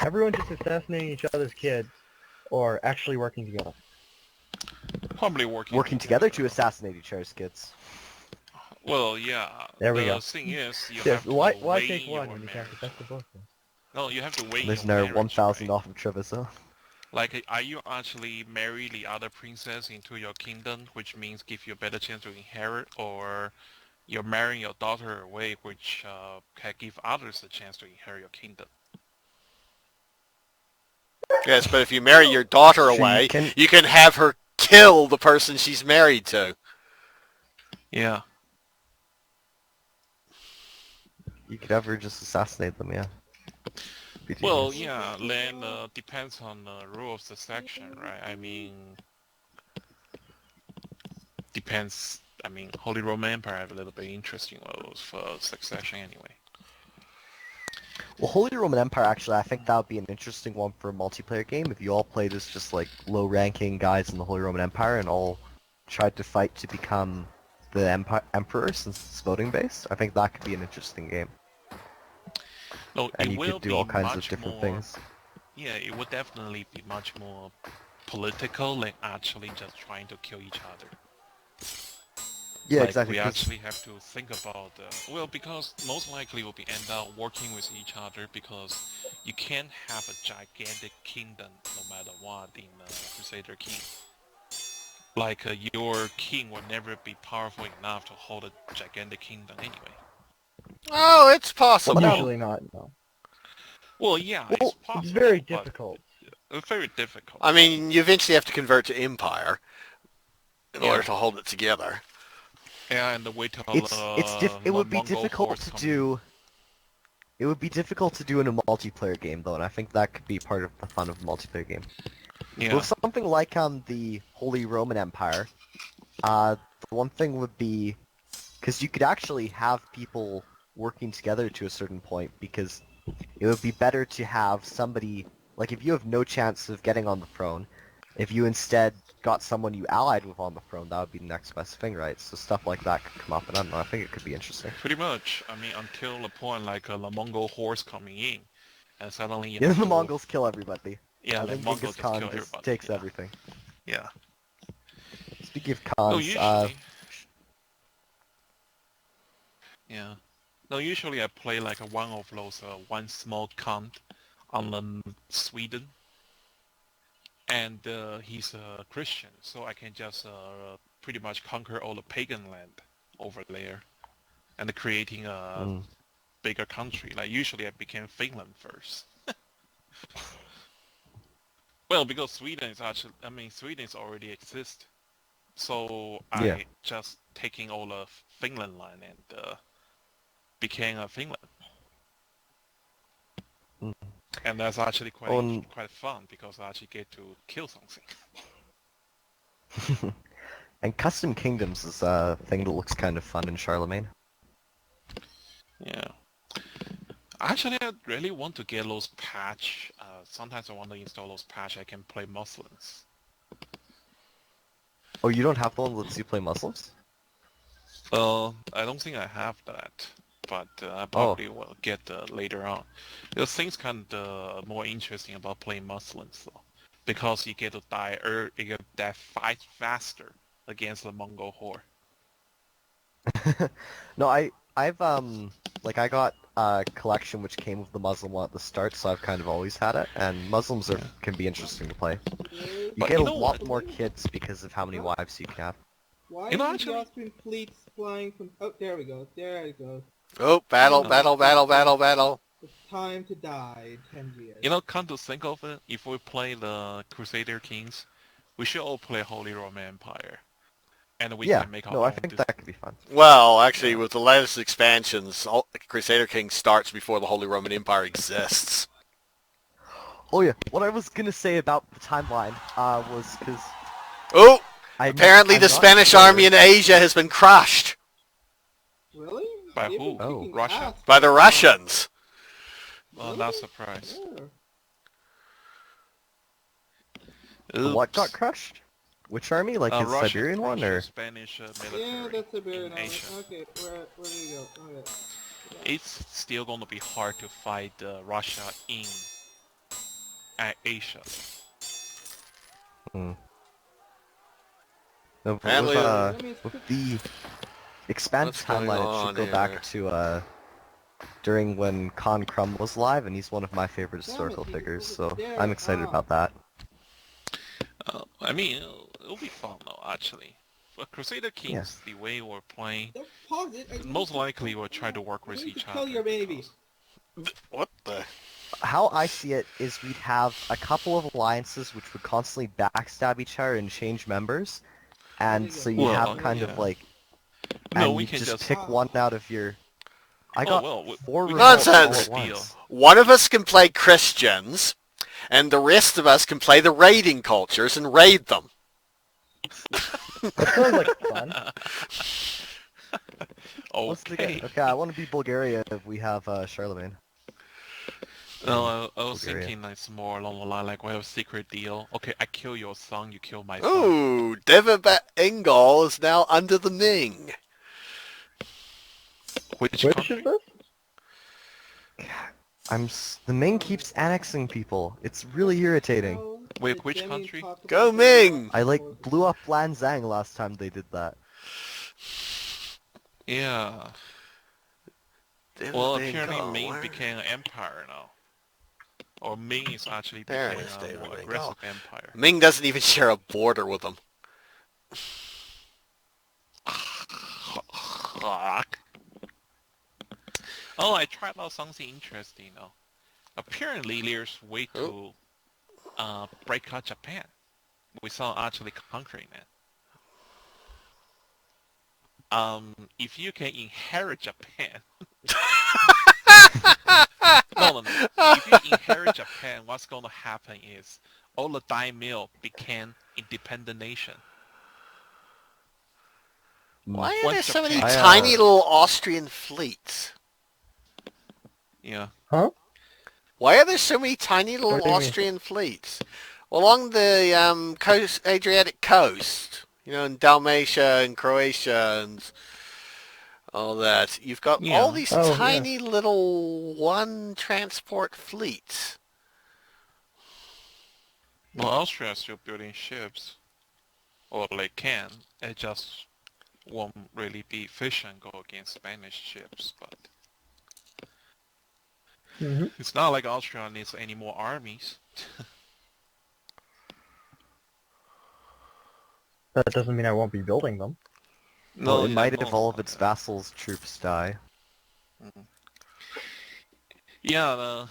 Everyone just assassinating each other's kids, or actually working together. Probably Working together to assassinate each other's kids. Well, yeah. There we go. The thing is, you Yes, have to why weigh take your one when you can marriage. protect the both? No, you have to weigh There's your another marriage, 1,000 right? off of Treviso. Like, are you actually marry the other princess into your kingdom, which means give you a better chance to inherit, or you're marrying your daughter away, which can give others a chance to inherit your kingdom? Yes, but if you marry your daughter Sure, away, you can have her kill the person she's married to. Yeah. You could ever just assassinate them, yeah. Well, yeah, then depends on the rule of succession, right? I mean, depends. I mean, Holy Roman Empire have a little bit interesting rules for succession anyway. Well, Holy Roman Empire, actually, I think that would be an interesting one for a multiplayer game. If you all played as just, like, low-ranking guys in the Holy Roman Empire and all tried to fight to become the Emperor since it's voting-based, I think that could be an interesting game. No, And it you will could do be all kinds of much different more. things. Yeah, it would definitely be much more political than actually just trying to kill each other. Yeah, Like, exactly. we actually have to think about, well, because most likely we'll be end up working with each other because you can't have a gigantic kingdom no matter what in Crusader King. Like, your king will never be powerful enough to hold a gigantic kingdom anyway. Oh, it's possible. Usually not, no. Well, yeah, Well, it's possible. It's very difficult. It's very difficult. I mean, you eventually have to convert to Empire in order to hold it together. Yeah, and wait till it would be difficult to do. It would be difficult to do in a multiplayer game, though, and I think that could be part of the fun of a multiplayer game. Yeah. With something like the Holy Roman Empire, the one thing would be, because you could actually have people working together to a certain point, because it would be better to have somebody, like if you have no chance of getting on the throne, if you instead got someone you allied with on the throne, that would be the next best thing, right? So stuff like that could come up, and I don't know, I think it could be interesting. Pretty much. I mean, until the point like the Mongol horse coming in, and suddenly you Yeah, have the to... Mongols kill everybody. Yeah, I the think Mongols Genghis just kill Khan just everybody. takes Yeah. everything. Yeah. Speaking of No, Khans, usually... Yeah. No, usually I play like one of those, one small count on Sweden. And he's a Christian, so I can just pretty much conquer all the pagan land over there. And creating a bigger country. Like usually I became Finland first. Well, because Sweden is actually, I mean, Sweden is already exist. So I just taking all of Finland land and became a Finland. And that's actually quite fun because I actually get to kill something. And custom kingdoms is a thing that looks kind of fun in Charlemagne. Yeah. Actually, I really want to get those patch. Sometimes I want to install those patch I can play Muslims. Oh, you don't have the one that lets you play Muslims? I don't think I have that, but I probably will get later on. Those things kind of more interesting about playing Muslims, though, because you get to die you get to die fight faster against the Mongol horde. No, I've I got a collection which came with the Muslim one at the start, so I've kind of always had it, and Muslims can be interesting to play. You get a lot more kids because of how many wives you can have. Why is the Austrian fleet flying from... Oh, there we go. There it goes. Oh, battle, battle, battle, battle, battle. It's time to die in 10 years. You know, come to think of it, if we play the Crusader Kings, we should all play Holy Roman Empire. And we can make our own... I think that could be fun. Well, actually, with the latest expansions, Crusader King starts before the Holy Roman Empire exists. Oh yeah, what I was gonna say about the timeline was because... Oh! Apparently the Spanish army in Asia has been crushed. Really? By who? Oh, Russia? By the Russians. Well, not surprised. What got crushed? Which army? Like his Russia, Siberian one, or? Spanish military. Yeah, that's Siberian army. Asia. Okay, where do you go? Okay. It's still going to be hard to fight Russia in Asia. Hmm. No, but Apparently, with the expanded What's going timeline, it on should go here? back to during when Khan Krum was alive, and he's one of my favorite Damn it, historical he figures, just so put it there. I'm excited Ah. about that. I mean, it'll be fun though, actually. For Crusader Kings, the way we're playing, Don't pause it. I need most to- likely we'll try to work I with need each to other. kill your baby. because- What the? How I see it is we'd have a couple of alliances which would constantly backstab each other and change members, and so you Well, have kind of yeah. like, No, and we you can just just... pick one out of your. I Oh, got well, 4 we results all Nonsense. at once. One of us can play Christians, and the rest of us can play the raiding cultures and raid them. That sounds like fun. What's the Okay. Okay, I want to be Bulgaria if we have Charlemagne. No, I was Bulgaria. thinking it's more along the line like we have a secret deal. Okay, I kill your son, you kill my son. Ooh, Devabat Ingol is now under the Ming. Which Which country? is this? The Ming keeps annexing people. It's really irritating. No, Wait, the which Demi country? talked Go about Ming! I like before. blew up Lanzang last time they did that. Yeah. Devabat Well, apparently Ingol, Ming where- became an empire now. Or Ming is actually There becoming it is, a David more Ming. aggressive empire. Ming doesn't even share a border with them. Oh, I tried out something interesting though. Apparently there's way to break out Japan without actually conquering it. If you can inherit Japan... No. If you inherit Japan, what's going to happen is all the daimyo became independent nation. Why are Once there so many Japan- tiny little Austrian fleets? Yeah. Huh? Why are there so many tiny little What do you mean? Austrian fleets? Along the coast, Adriatic coast, you know, in Dalmatia and Croatia and all that. You've got Yeah. all these Oh, yeah. tiny little one transport fleets. Well, Austria is still building ships. Or they can. It just won't really be efficient go against Spanish ships, but Mm-hmm. it's not like Austria needs any more armies. That doesn't mean I won't be building them. Well, it yeah, might no, if all of no, its no. vassals' troops die. Yeah,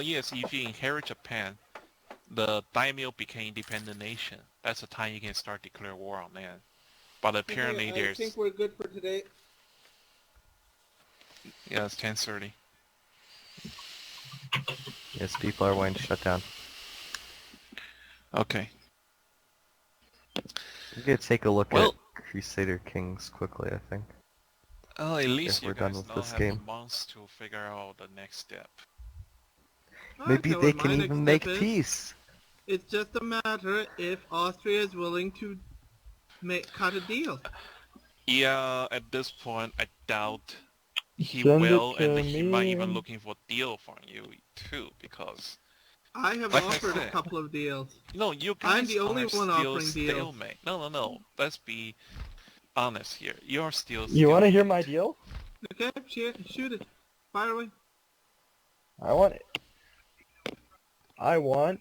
yes, if you inherit Japan, the daimyo became independent nation. That's the time you can start declare war on them. But apparently I there's... think we're good for today. Yeah, it's 10:30. Yes, people are wanting to shut down. Okay. I'm gonna take a look Well- at Crusader Kings quickly, I think. Oh, at least we're you done guys with now this have game. a month to figure out the next step. Maybe Okay, they well, can my even next make step is, peace. It's just a matter if Austria is willing to cut a deal. Yeah, at this point, I doubt he Send it will, and to he might even me. looking for deal from you too, because I have Like I offered a said. couple of deals. you guys I'm the only are one still offering deals. stalemate. No. Let's be honest here. You're still. You want to hear my stalemate. deal? Okay, shoot it. Fire away. I want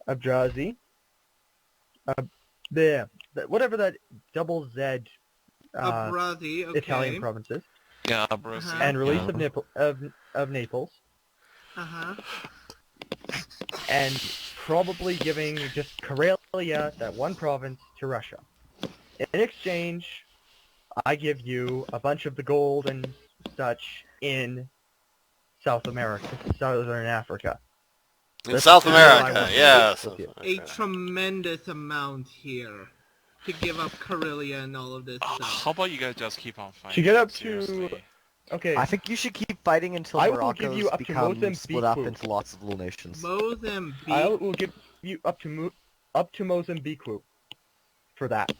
Abjazi. Whatever that double Z Abrazi, okay. Italian province is, Yeah, bro. Uh-huh. and release Yeah. of Naples, Uh-huh. and probably giving just Karelia, that one province, to Russia. In exchange, I give you a bunch of the gold and such in South America, Southern Africa. In That's South the deal I America, want. yes. With you. A tremendous amount here to give up Karelia and all of this stuff. How about you guys just keep on fighting? To get up to- seriously? Okay, I think you should keep fighting until I will give you Morocco's up to become Mozambique split up group. into lots of little nations. Mozambique. I will give you up to Mozambique for that.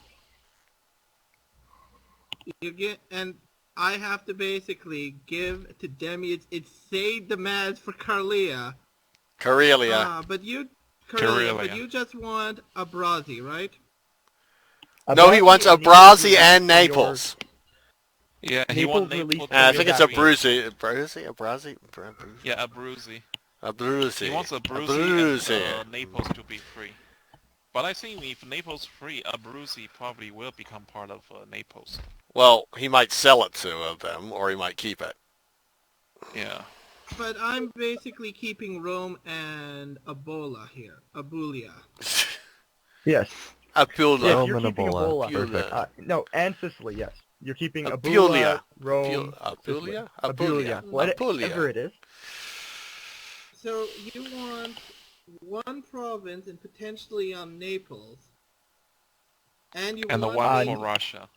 You get, and I have to basically give to Demi its insane demands for Karelia. Karelia. But you, Karelia. but you just want Abrazi, right? No, he wants Abrazi and Naples. Yeah, he Naples wants Naples. released I think it's Abruzzi. Abrazi? Yeah, Abruzzi. Abruzzi. He wants Abruzzi. and Naples to be free. But I think if Naples free, Abruzzi probably will become part of Naples. Well, he might sell it to them, or he might keep it. Yeah. But I'm basically keeping Rome and Ebola here. Abulia. Yes. Apula. Yes, Rome you're and keeping Ebola. Ebola. Perfect. No, and Sicily, yes. You're keeping Apulia. Abulia, Rome, Sicily. Apulia? Abulia. Whatever it is. So you want one province and potentially on Naples. And you And the want one me for Russia.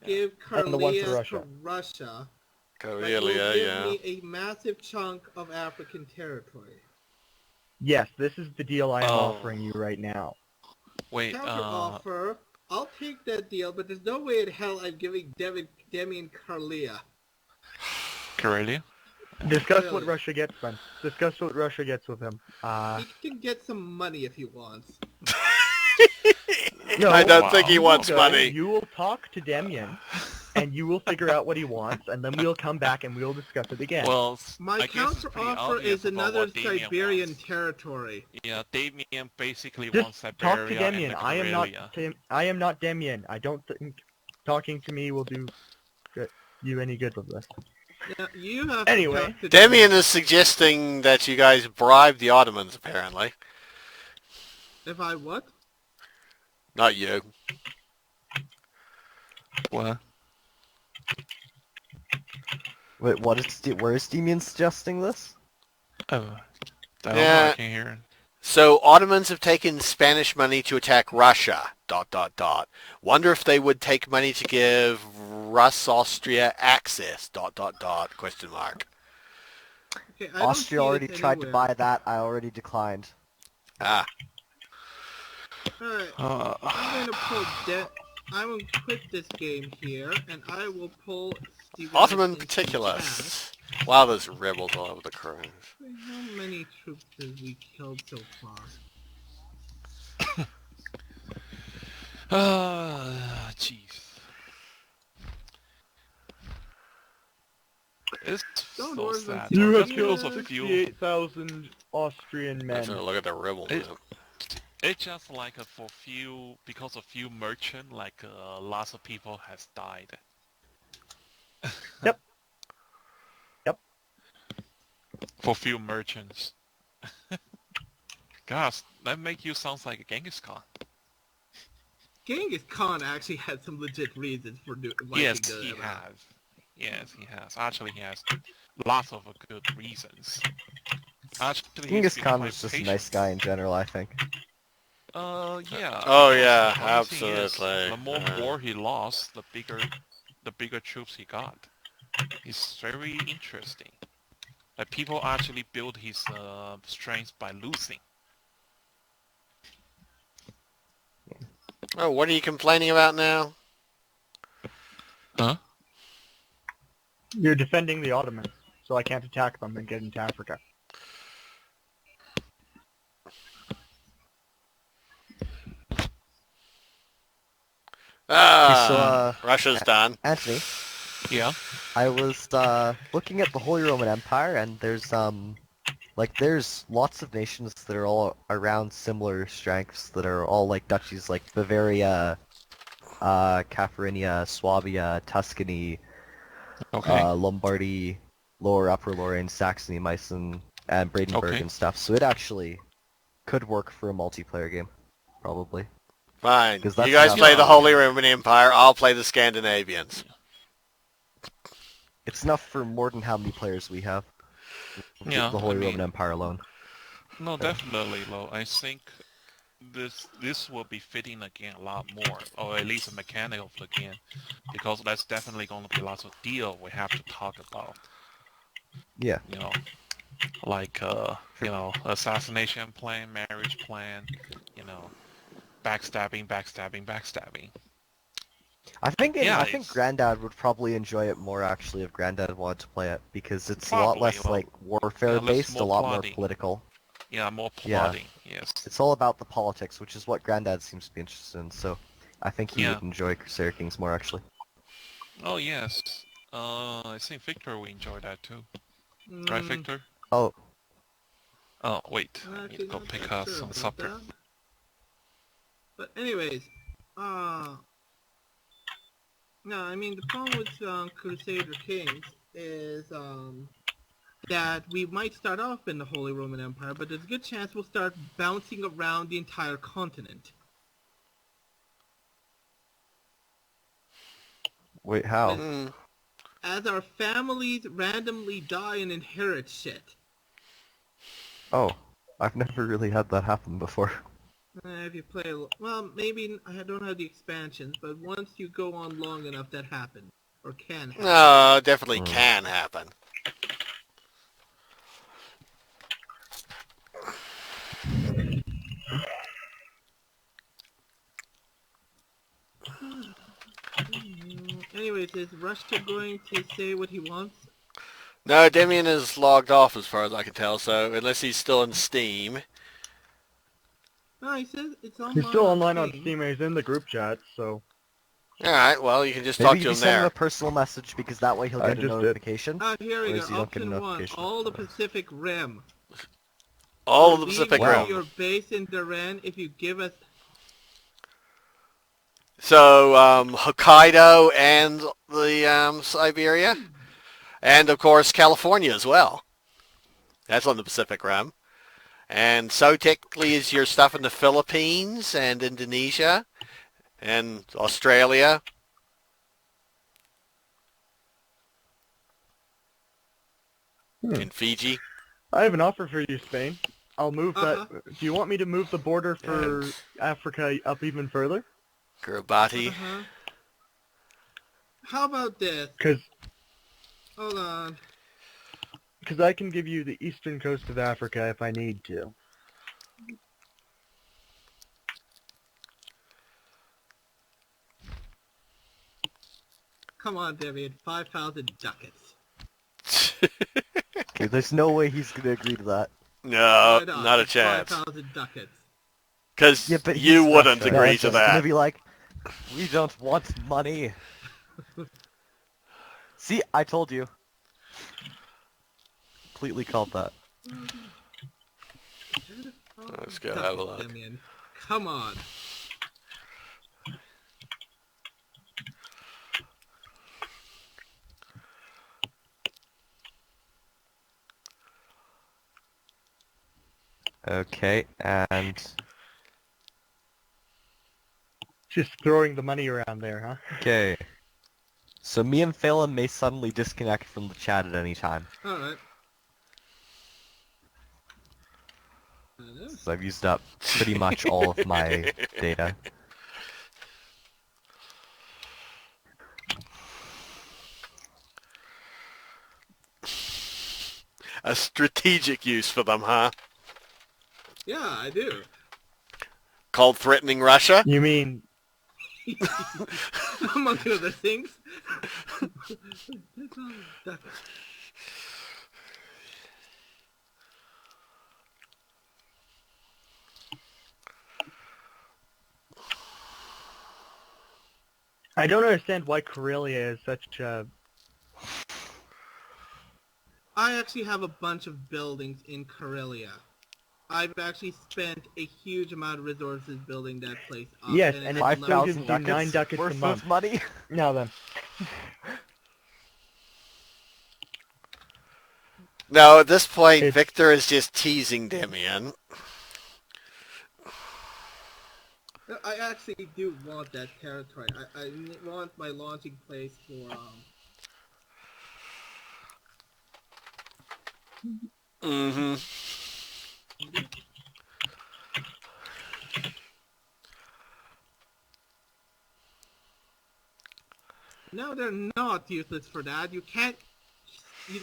to give And the one for Karelia Russia. to Russia. But Karelia, you'll give yeah. me a massive chunk of African territory. Yes, this is the deal I am Oh. offering you right now. Wait, Counter offer. I'll take that deal, but there's no way in hell I'm giving Demi and Karelia. Karelia? Discuss what Really? Russia gets, then. Discuss what Russia gets with him. He can get some money if he wants. No, I don't Wow. think he wants go, money. You will talk to Demian, and you will figure out what he wants, and then we'll come back and we'll discuss it again. Well, My I guess it's counter pretty offer obvious is about another what Damien Siberian wants. territory. Yeah, Damien basically Just wants Siberia talk to Demian. and the I am not. Karelia. I am not Demian. I don't think talking to me will do you any good with this. Now, you have Anyway, to talk to Demian is suggesting that you guys bribe the Ottomans, apparently. If I what? Not you. What? Wait, where is Demian suggesting this? Oh, I don't know, Yeah. I can't hear it. So, Ottomans have taken Spanish money to attack Russia, ... Wonder if they would take money to give Rus-Austria access, ... question mark. Okay, I don't Austria see already this tried to anywhere. buy that. I already declined. Ah. Alright, I'm going to I'm going to quit this game here, and I will pull Steven Ottoman into particulars. Wow, there's rebels all over the crown. chat. How many troops have we killed so far? Jeez. It's Don't so worry, sad. You have Just because of few, 68,000 Austrian men. Let's have a look at the rebels It- now. it's just like because of few merchant, like lots of people has died. Yep. Yep. For few merchants. Gosh, that make you sound like a Genghis Khan. Genghis Khan actually had some legit reasons for liking Yes, the he Iraq. has. Yes, he has. Actually, he has lots of good reasons. Actually, Genghis he's been Khan quite was just a patient. nice guy in general, I think. Yeah. Oh, because yeah, the funny thing is, absolutely. the more war he lost, the bigger troops he got. It's very interesting. Like people actually build his strength by losing. Oh, what are you complaining about now? Huh? You're defending the Ottomans, so I can't attack them and get into Africa. Russia's done. Anthony, Yeah. I was looking at the Holy Roman Empire, and there's lots of nations that are all around similar strengths that are all like duchies, like Bavaria, Campania, Swabia, Tuscany, Okay. Lombardy, Lower Upper Lorraine, Saxony, Meissen, and Brandenburg Okay. and stuff. So it actually could work for a multiplayer game, probably. Fine. 'Cause that's You guys enough. play the Holy Roman Empire, I'll play the Scandinavians. It's enough for more than how many players we have. Yeah, The Holy I mean- Roman Empire alone. No, definitely, Lo. I think this will be fitting the game a lot more, or at least the mechanic of the game, because that's definitely going to be lots of deal we have to talk about. Yeah. You know, like assassination plan, marriage plan, backstabbing. I think Yeah, I think it's Granddad would probably enjoy it more actually if Granddad wanted to play it because it's a lot probably, less well, like warfare yeah, less based, a more lot more plotting. political. Yeah, more Yeah. plotting. Yes. It's all about the politics, which is what Granddad seems to be interested in. So I think he Yeah. would enjoy Crusader Kings more actually. Oh yes. I think Victor will enjoy that too. Right, Mm, Victor? Oh, Oh wait, I'm I need to actually go not pick that up sure some about supper. that. But anyways, no, I mean the problem with Crusader Kings is that we might start off in the Holy Roman Empire, but there's a good chance we'll start bouncing around the entire continent. wait, how? Mm. As our families randomly die and inherit shit. Oh, I've never really had that happen before. If you play, well, maybe I don't have the expansions, but once you go on long enough, that happens. Or can happen. No, definitely Hmm. can happen. Anyways, is Russia going to say what he wants? No, Damien is logged off as far as I can tell, so unless he's still in Steam. No, he says it's online. He's still on online on Steam. Steam and he's in the group chat, so... Alright, well, you can just Maybe talk if to you him send him a there. personal message because that way he'll I get a just did. notification. Here we go. Whereas you don't get a Option 1. notification. All the Pacific Rim. All of the Leave Pacific Wow. Rim. your base in Duran if you give us... So, Hokkaido and the Siberia. And, of course, California as well. That's on the Pacific Rim. And so technically is your stuff in the Philippines and Indonesia and Australia. And Fiji. I have an offer for you, Spain. I'll move Uh-huh. that... Do you want me to move the border for And Africa up even further? Kiribati. Uh-huh. How about this? Because Hold on. I can give you the eastern coast of Africa if I need to. Come on, David. 5,000 ducats. Okay, there's no way he's gonna agree to that. No, Why not a It's chance. 5,000 ducats. Because Yeah, but you he's wouldn't Russia. agree That's to just He's gonna that. be like, we don't want money. See, I told you. Completely called that. Let's go have a look. Damien. Come on. Okay, and Just throwing the money around there, huh? okay. So me and Phelan may suddenly disconnect from the chat at any time. Alright. So I've used up pretty much all of my data. A strategic use for them, huh? Yeah, I do. Called threatening Russia? You mean... Among other things. I don't understand why Karelia is such a... I actually have a bunch of buildings in Karelia. I've actually spent a huge amount of resources building that place up. Yes, it and has it still allowed- gives you 9 ducats a worth month. of money. Now then. No, at this point, It's- Victor is just teasing Damien. I actually do want that territory. I want my launching place for Mm-hmm. No, they're not useless for that. You can't... You...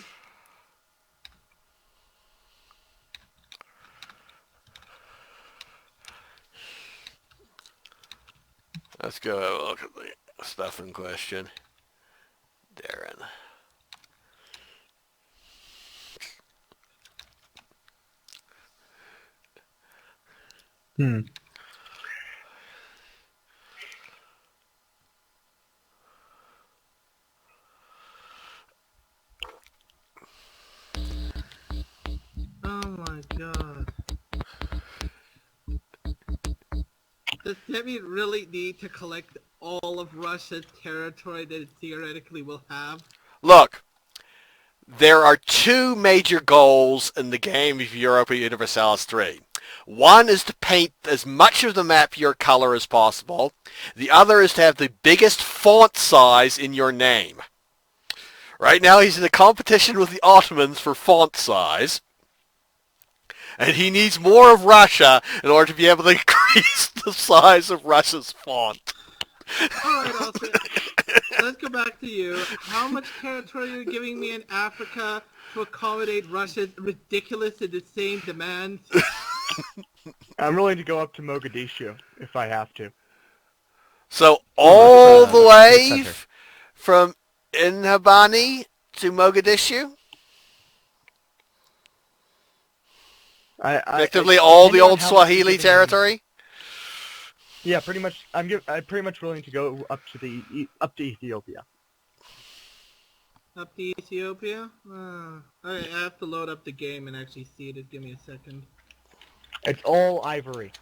Let's go have a look at the... stuff in question. Darren. Hmm. Oh my god. Does Demi really need to collect all of Russia's territory that it theoretically will have? Look, there are two major goals in the game of Europa Universalis 3. One is to paint as much of the map your color as possible. The other is to have the biggest font size in your name. Right now he's in a competition with the Ottomans for font size. And he needs more of Russia in order to be able to increase the size of Russia's font. Alright, Austin. Let's go back to you. How much territory are you giving me in Africa to accommodate Russia's ridiculous and insane demands? I'm willing to go up to Mogadishu if I have to. So all the way center. from Inhabani to Mogadishu? Effectively all the depending on old how much Swahili you're giving me. territory? Yeah, pretty much. I'm pretty much willing to go up to Ethiopia. Up to Ethiopia? Alright, I have to load up the game and actually see it. Give me a second. It's all ivory.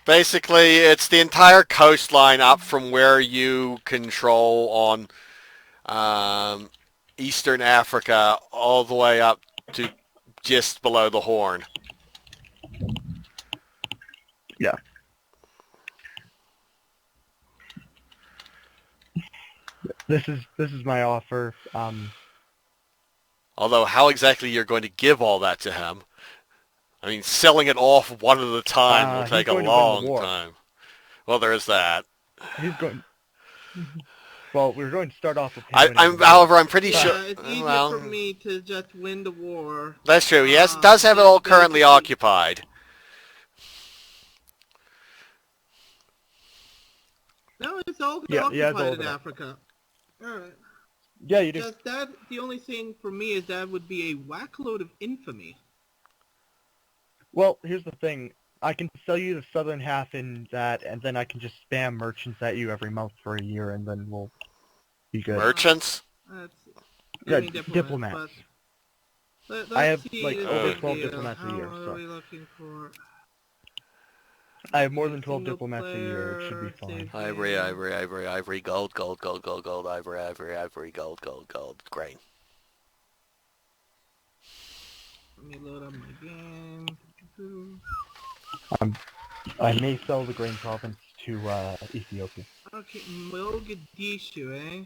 Basically, it's the entire coastline up from where you control on Eastern Africa all the way up to just below the Horn. Yeah. This is my offer. Although how exactly you're going to give all that to him, I mean, selling it off one at a time will He's take a going to win the long war. time. Well, there is that. He's going. Well, we're going to start off with him. winning the war. However, I'm pretty Yeah, sure. it's easier Well, for me to just win the war. that's true. He does have it all currently basically- occupied. No, it's all Yeah, it's occupied all in there. Africa. Alright. Yeah, you do. Just that, the only thing for me is that would be a whackload of infamy. Well, here's the thing. I can sell you the southern half in that, and then I can just spam merchants at you every month for a year, and then we'll be good. Merchants? That's, Yeah, mean diplomats. Let's I have, see like, the over 12 deal. diplomats a How year, are so. we looking for? I have more than 12 Single diplomats a year. It should be player, fine. save Ivory, game. ivory, ivory, ivory, gold, gold, gold, gold, gold, ivory, ivory, ivory, gold, gold, gold, grain. Let me load up my game. I may sell the grain province to Ethiopia. Okay, Mogadishu, eh?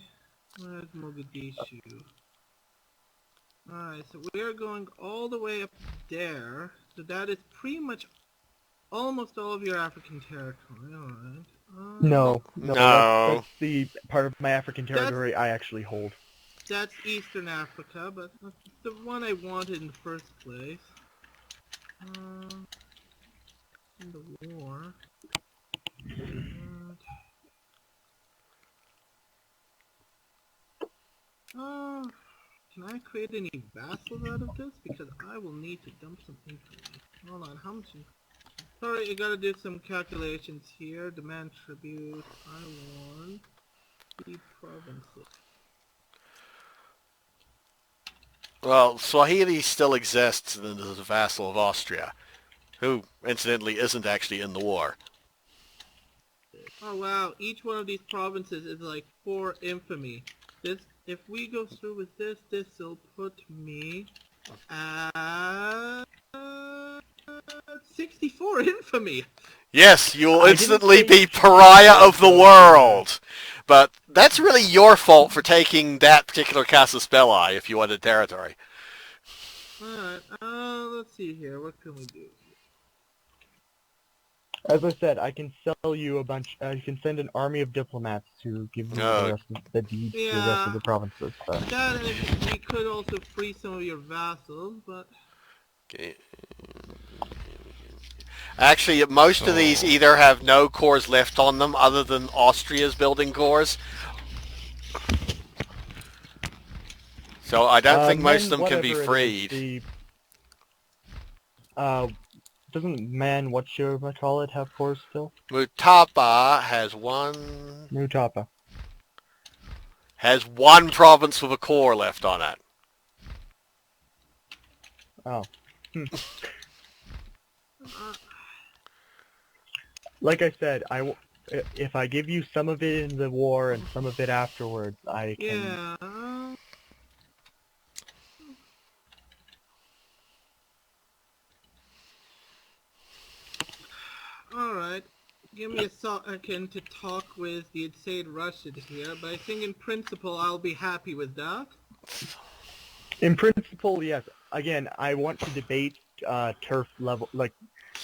Where's Mogadishu? Alright, so we're going all the way up there. So that is pretty much almost all of your African territory, alright. No, No. That's the part of my African territory I actually hold. That's Eastern Africa, but that's the one I wanted in the first place. In the war. Can I create any vassals out of this? Because I will need to dump some infamy. Hold on, how much? Sorry, I gotta do some calculations here. Demand tribute. I want the provinces. Well, Swahili still exists and is a vassal of Austria, who, incidentally, isn't actually in the war. Oh wow, each one of these provinces is like 4 infamy. This, if we go through with this, this will put me at 64 infamy. Yes, you will I didn't instantly say be you should pariah do of the that. world. But that's really your fault for taking that particular Casus Belli if you wanted territory. Alright, let's see here. What can we do? As I said, I can sell you a bunch. I can send an army of diplomats to give you the rest of the deeds to the rest of the provinces. So. That, and if we could also free some of your vassals, but... Okay. Actually, most of these So- either have no cores left on them other than Austria's building cores. So I don't think most of Men, them can be whatever it is, freed. doesn't man, whatchamacallit, have cores still? Mutapa has one Mutapa. province with a core left on it. Oh. Uh, Like I said, if I give you some of it in the war and some of it afterwards, I can... yeah. Alright. Give me a second to talk with the insane Russian here, but I think in principle I'll be happy with that. In principle, yes. Again, I want to debate turf level, like,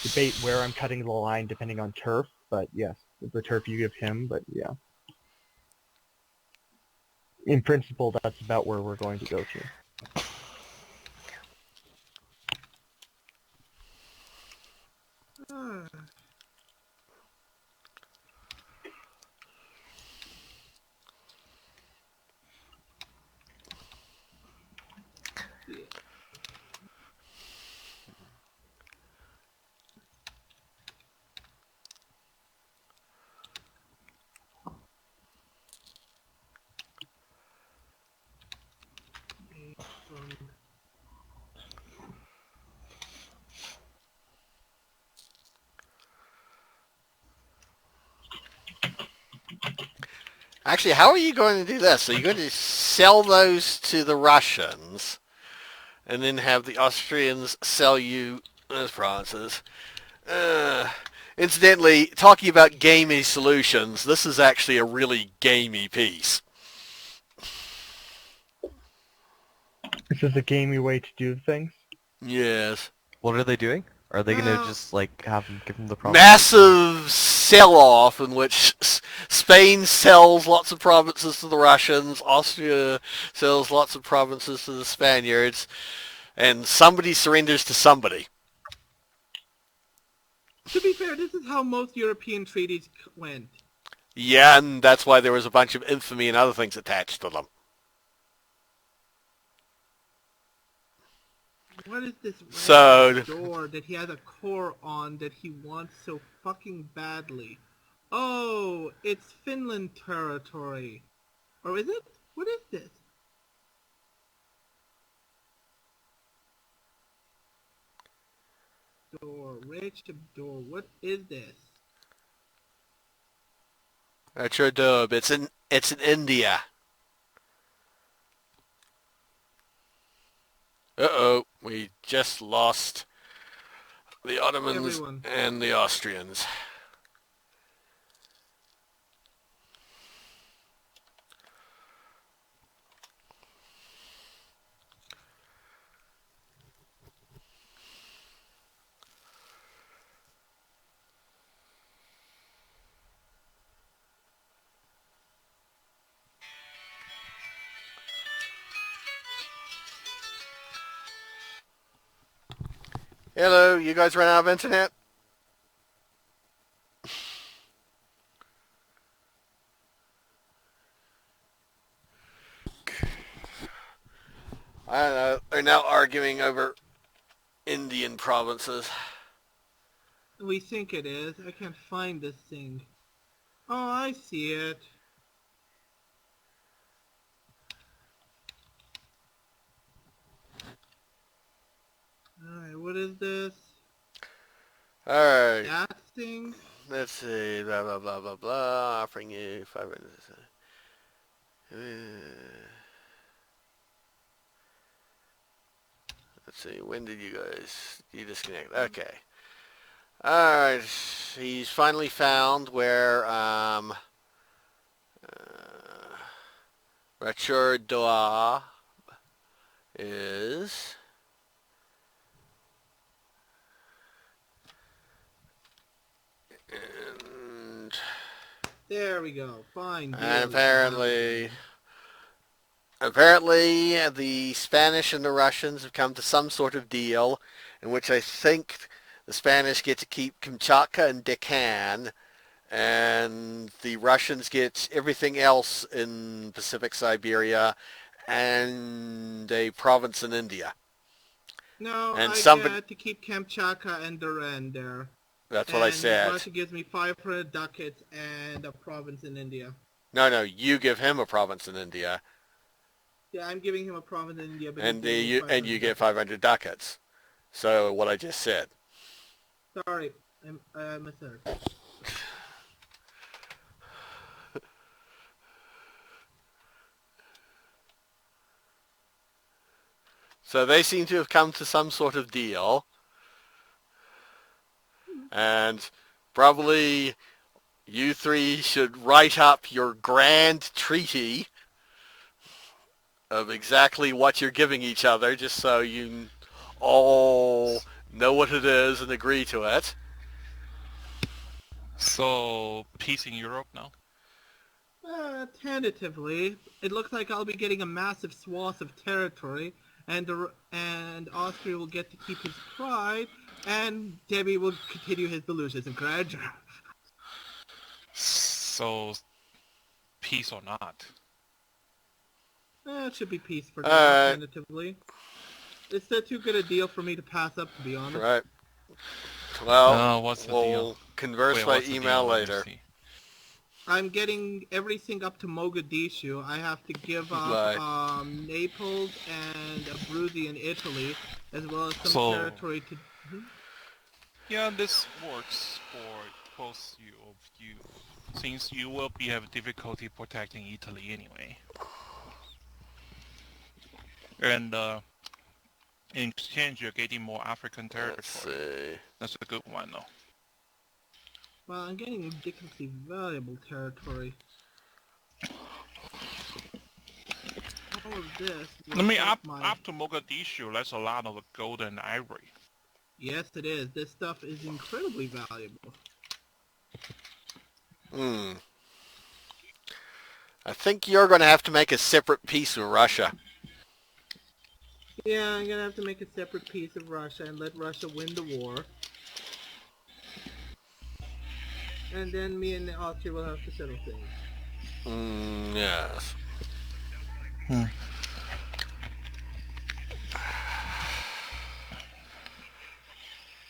debate where I'm cutting the line depending on turf, but yes, the turf you give him, but yeah. In principle, that's about where we're going to go to. Ah. Yeah. From Actually, how are you going to do this? Are you going to sell those to the Russians and then have the Austrians sell you those provinces? Incidentally, talking about gamey solutions, this is actually a really gamey piece. This is a gamey way to do things. Yes. What are they doing? Are they gonna Well- just like give them the province? Massive sell-off in which Spain sells lots of provinces to the Russians, Austria sells lots of provinces to the Spaniards, and somebody surrenders to somebody. To be fair, this is how most European treaties went. Yeah, and that's why there was a bunch of infamy and other things attached to them. What is this So- random door that he has a core on that he wants so fucking badly? Oh, it's Finland territory. Or is it? What is this? Door, rich door, what is this? That's your dub. It's in India. Uh-oh, we just lost the Ottomans Everyone. and the Austrians. Hello, you guys ran out of internet? I don't know. They're now arguing over Indian provinces. We think it is. I can't find this thing. Oh, I see it. Alright, what is this? Alright, That thing? let's see. Blah, blah, blah, blah, blah. Offering you 500. Let's see. When did you disconnect? Okay. Alright. He's finally found where, Rachur Doa is. And There we go. Fine. And deal. apparently the Spanish and the Russians have come to some sort of deal in which I think The Spanish get to keep Kamchatka and Deccan, and the Russians get everything else in Pacific Siberia and a province in India. No, And I somebody- get to keep Kamchatka and Duran there. That's what I And said. Russia gives me 500 ducats and a province in India. No, you give him a province in India, Yeah, I'm giving him a province in India, but and he's giving me you 500 get ducats. 500 ducats. So what I just said. Sorry, I misheard. So they seem to have come to some sort of deal. And probably you three should write up your grand treaty of exactly what you're giving each other, just so you all know what it is and agree to it. So, peace in Europe now? Tentatively, it looks like I'll be getting a massive swath of territory, and Austria will get to keep his pride, and Debbie will continue his delusions and grandeur. So, peace or not? It should be peace for now, tentatively. It's still too good a deal for me to pass up, to be honest. Right. Well, What's the we'll deal? converse Wait, by what's the email deal? Let me later. see. I'm getting everything up to Mogadishu. I have to give up Right. Naples and Abruzzi in Italy, as well as some So- territory to... Yeah, this works for both of you, since you will have difficulty protecting Italy anyway. And in exchange, you're getting more African Let's territory. see. That's a good one, though. Well, I'm getting ridiculously valuable territory. All of this... will I mean, help up to Mogadishu, that's a lot of gold and ivory. Yes, it is. This stuff is incredibly valuable. I think you're going to have to make a separate peace with Russia. Yeah, I'm gonna have to make a separate piece of Russia and let Russia win the war. And then me and Austria will have to settle things. Yes.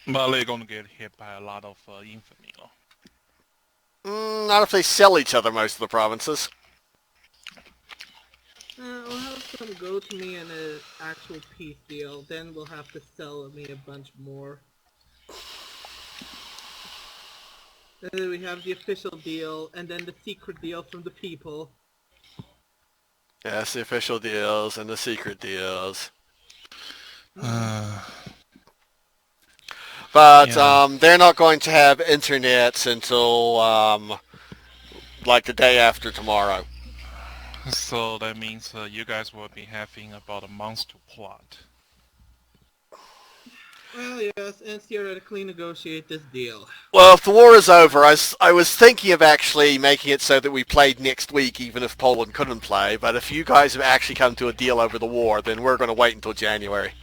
But they're gonna get hit by a lot of infamy, though. Not if they sell each other most of the provinces. We'll have some go to me in an actual peace deal. Then we'll have to sell me a bunch more. And then we have the official deal, and then the secret deal from the people. Yes, the official deals and the secret deals. But Yeah. they're not going to have internet until like the day after tomorrow. So that means you guys will be having about a month to plot. Well, yes, and theoretically negotiate this deal. Well, if the war is over, I was thinking of actually making it so that we played next week, even if Poland couldn't play. But if you guys have actually come to a deal over the war, then we're going to wait until January.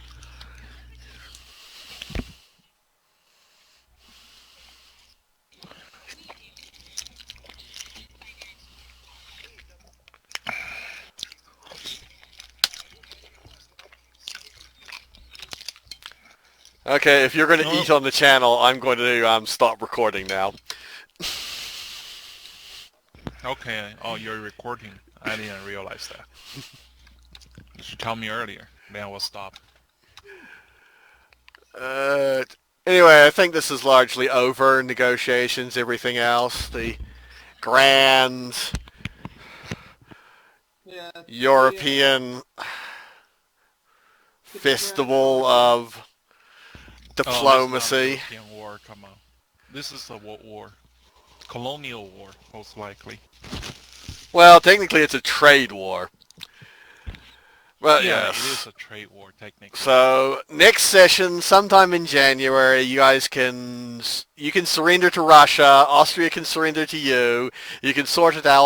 Okay, if you're going to eat on the channel, I'm going to stop recording now. Okay. Oh, you're recording. I didn't realize that. You should tell me earlier. Then I will stop. Anyway, I think this is largely over. Negotiations, everything else. The grand Yeah, European festival of diplomacy. Oh, European war, come on. This is a world war. Colonial war, most likely. Well, technically it's a trade war. But Yeah, yes. it is a trade war, technically. So next session, sometime in January, you guys can surrender to Russia. Austria can surrender to you. You can sort it out